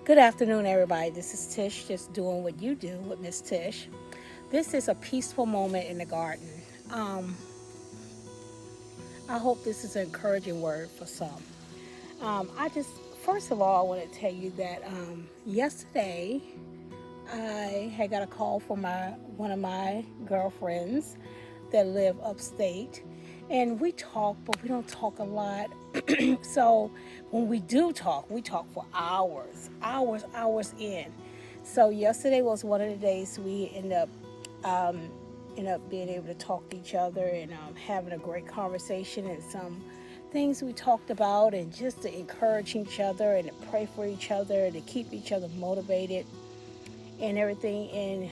Good afternoon, everybody. This is Tish, just doing what you do with Miss Tish. This is a peaceful moment in the garden. Um, I hope this is an encouraging word for some. First of all, I want to tell you that yesterday I had got a call from one of my girlfriends that live upstate, and we talk, but we don't talk a lot. So when we talk for hours, hours in. So yesterday was one of the days we um, end up being able to talk to each other and having a great conversation and some things we talked about and just to encourage each other and to pray for each other and to keep each other motivated and everything in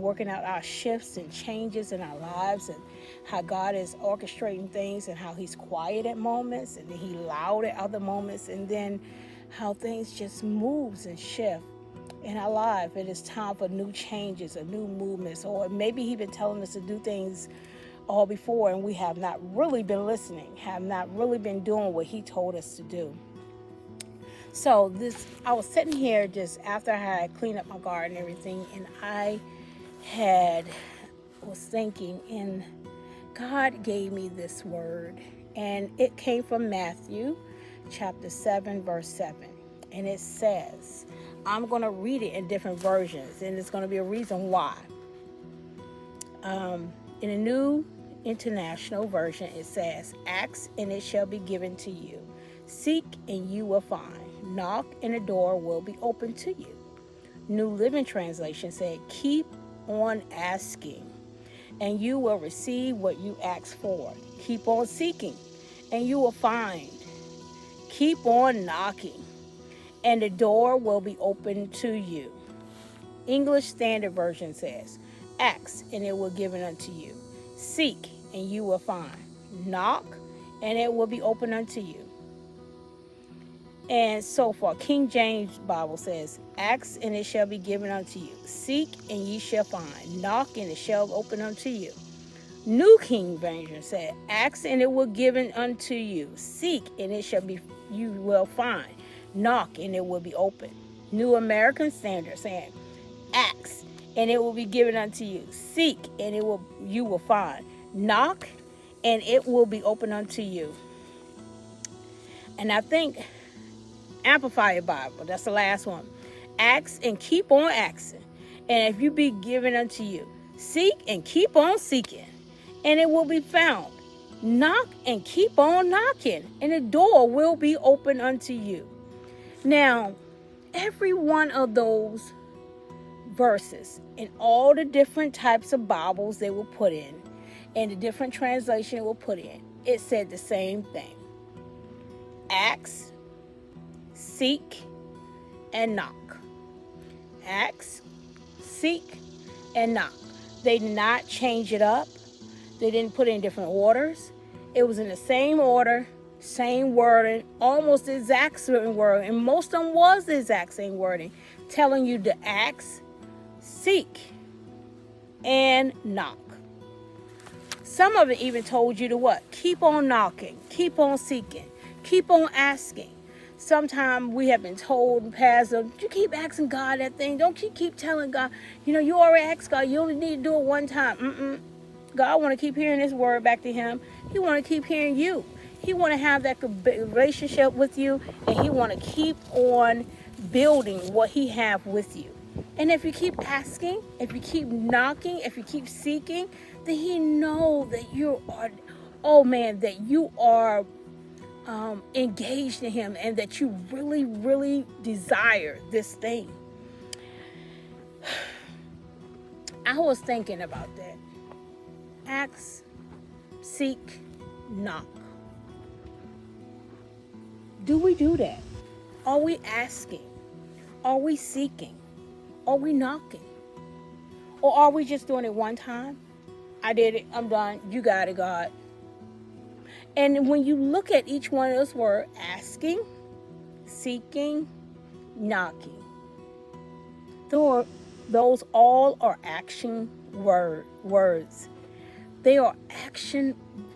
working out our shifts and changes in our lives and how God is orchestrating things and how he's quiet at moments and then he loud at other moments and then how things just moves and shift in our life. It is time for new changes or new movements, or maybe he's been telling us to do things all before and we have not really been listening, have not really been doing what he told us to do. So I was sitting here just after I had cleaned up my garden and everything, and had was thinking, and God gave me this word, and it came from Matthew, chapter 7, verse 7, and it says, I'm going to read it in different versions, and it's going to be a reason why. In the New International Version, it says, "Ask and it shall be given to you. Seek and you will find. Knock and the door will be open to you." New Living Translation said, "Keep on asking and you will receive what you ask for. Keep on seeking and you will find. Keep on knocking and the door will be open to you." English Standard Version says, "Ask and it will be given unto you. Seek and you will find. Knock and it will be open unto you." And so far, King James Bible says, "Ask and it shall be given unto you. Seek and ye shall find. Knock and it shall open unto you." New King James said, "Ask and it will be given unto you. Seek and it shall be you will find. Knock and it will be open." New American Standard saying, "Ask and it will be given unto you. Seek and you will find. Knock and it will be open unto you." And I think Amplified Bible, that's the last one. "Ask and keep on asking, and if you be given unto you. Seek and keep on seeking, and it will be found. Knock and keep on knocking, and the door will be open unto you." Now, every one of those verses in all the different types of Bibles they will put in, and the different translation it will put in, it said the same thing. Ask, seek, and knock. Ask, seek, and knock. They did not change it up. They didn't put it in different orders. It was in the same order, same wording, almost the exact same wording, and most of them was the exact same wording, telling you to ask, seek, and knock. Some of it even told you to what? Keep on knocking, keep on seeking, keep on asking. Sometimes we have been told in past, you keep asking God that thing. Don't you keep telling God, you already asked God. You only need to do it one time. God want to keep hearing his word back to him. He want to keep hearing you. He want to have that relationship with you, and he want to keep on building what he have with you. And if you keep asking, if you keep knocking, if you keep seeking, then he know that you are, that you are engaged in him and that you really, really desire this thing. I was thinking about that. Ask, seek, knock. Do we do that? Are we asking? Are we seeking? Are we knocking? Or are we just doing it one time? I did it. I'm done. You got it, God. And when you look at each one of those words, asking, seeking, knocking, those all are action words. They are action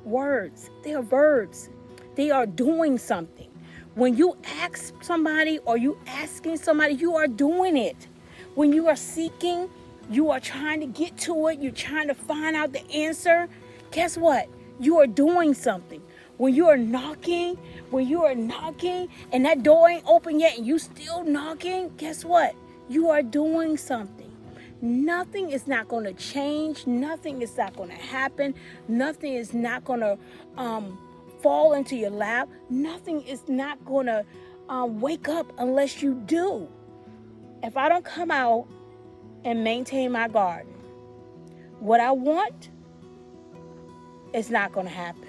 words. They are verbs. They are doing something. When you ask somebody or you asking somebody, you are doing it. When you are seeking, you are trying to get to it. You're trying to find out the answer. Guess what? You are doing something. When you are knocking, and that door ain't open yet and you still knocking, guess what? You are doing something. Nothing is not going to change. Nothing is not going to happen. Nothing is not going to fall into your lap. Nothing is not going to wake up unless you do. If I don't come out and maintain my garden, what I want is not going to happen.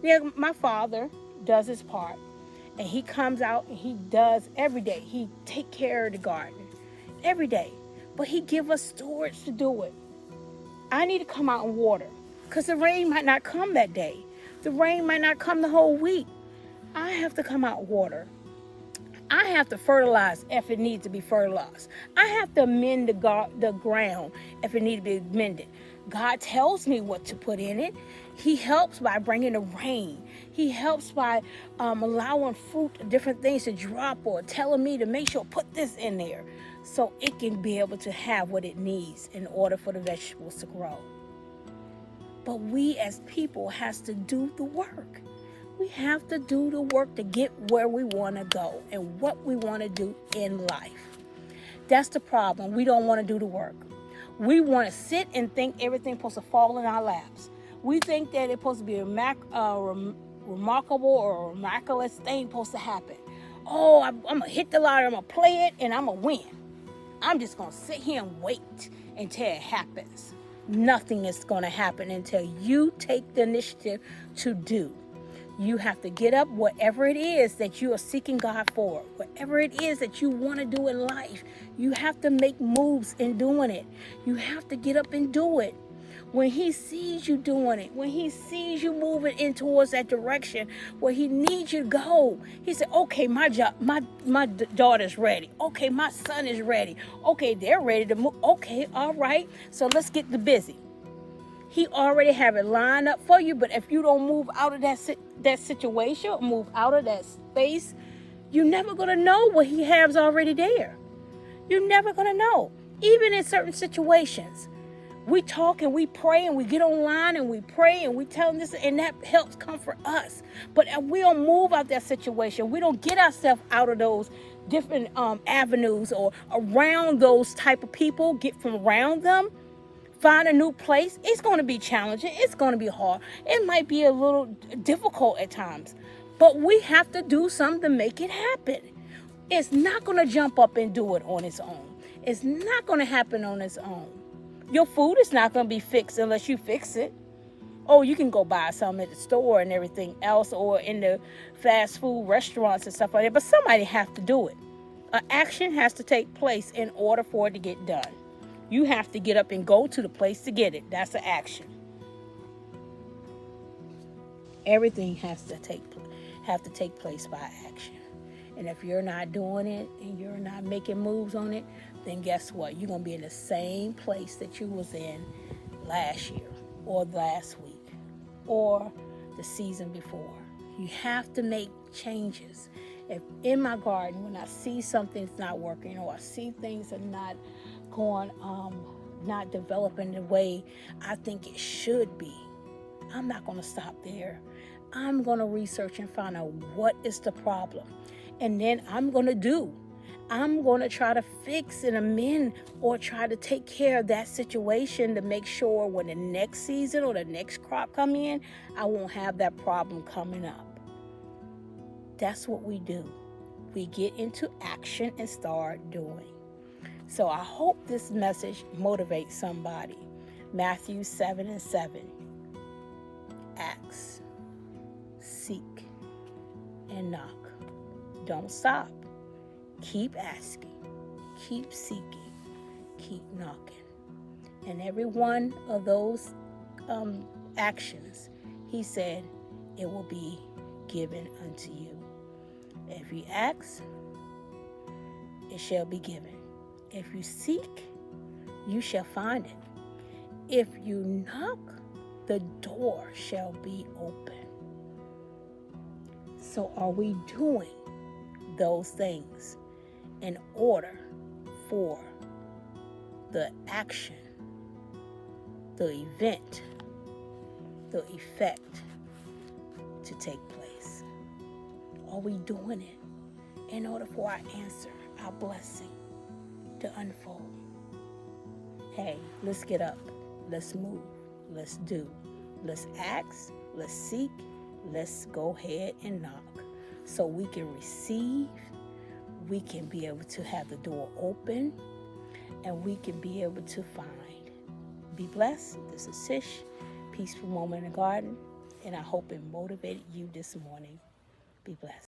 Yeah, my father does his part, and he comes out and he does every day. He take care of the garden every day, but he give us stewards to do it. I need to come out and water because the rain might not come that day. The rain might not come the whole week. I have to come out and water. I have to fertilize if it needs to be fertilized. I have to amend the ground if it needs to be amended. God tells me what to put in it. He helps by bringing the rain. He helps by allowing fruit, different things to drop, or telling me to make sure put this in there so it can be able to have what it needs in order for the vegetables to grow. But we as people has to do the work. We have to do the work to get where we want to go and what we want to do in life. That's the problem. We don't want to do the work. We want to sit and think everything's supposed to fall in our laps. We think that it's supposed to be a remarkable or a miraculous thing supposed to happen. Oh, I'm going to hit the lottery, I'm going to play it, and I'm going to win. I'm just going to sit here and wait until it happens. Nothing is going to happen until you take the initiative to do. You have to get up, whatever it is that you are seeking God for, whatever it is that you want to do in life. You have to make moves in doing it. You have to get up and do it. When he sees you doing it, when he sees you moving in towards that direction where he needs you to go, he said, okay, my daughter's ready. Okay, my son is ready. Okay, they're ready to move. Okay, all right. So let's get busy. He already have it lined up for you, but if you don't move out of that situation, or move out of that space, you're never going to know what he has already there. You're never going to know. Even in certain situations, we talk and we pray and we get online and we pray and we tell them this, and that helps comfort us. But if we don't move out that situation, we don't get ourselves out of those different avenues or around those type of people, get from around them, find a new place, it's going to be challenging. It's going to be hard. It might be a little difficult at times. But we have to do something to make it happen. It's not going to jump up and do it on its own. It's not going to happen on its own. Your food is not going to be fixed unless you fix it. Oh, you can go buy something at the store and everything else, or in the fast food restaurants and stuff like that. But somebody has to do it. An action has to take place in order for it to get done. You have to get up and go to the place to get it. That's an action. Everything has to take place by action. And if you're not doing it and you're not making moves on it, then guess what? You're going to be in the same place that you was in last year or last week or the season before. You have to make changes. If in my garden, when I see something's not working, or I see things are not going, not developing the way I think it should be, I'm not going to stop there. I'm going to research and find out what is the problem. And then I'm going to try to fix and amend or try to take care of that situation to make sure when the next season or the next crop come in, I won't have that problem coming up. That's what we do. We get into action and start doing. So I hope this message motivates somebody. Matthew 7:7. Ask, seek, and knock. Don't stop. Keep asking, keep seeking, keep knocking. And every one of those actions, he said, it will be given unto you. If you ask, it shall be given. If you seek, you shall find it. If you knock, the door shall be open. So are we doing those things in order for the action, the event, the effect to take place? Are we doing it in order for our answer, our blessing to unfold? Hey, let's get up. Let's move. Let's do. Let's ask. Let's seek. Let's go ahead and knock so we can receive. We can be able to have the door open, and we can be able to find. Be blessed. This is Tish, Peaceful Moment in the Garden, and I hope it motivated you this morning. Be blessed.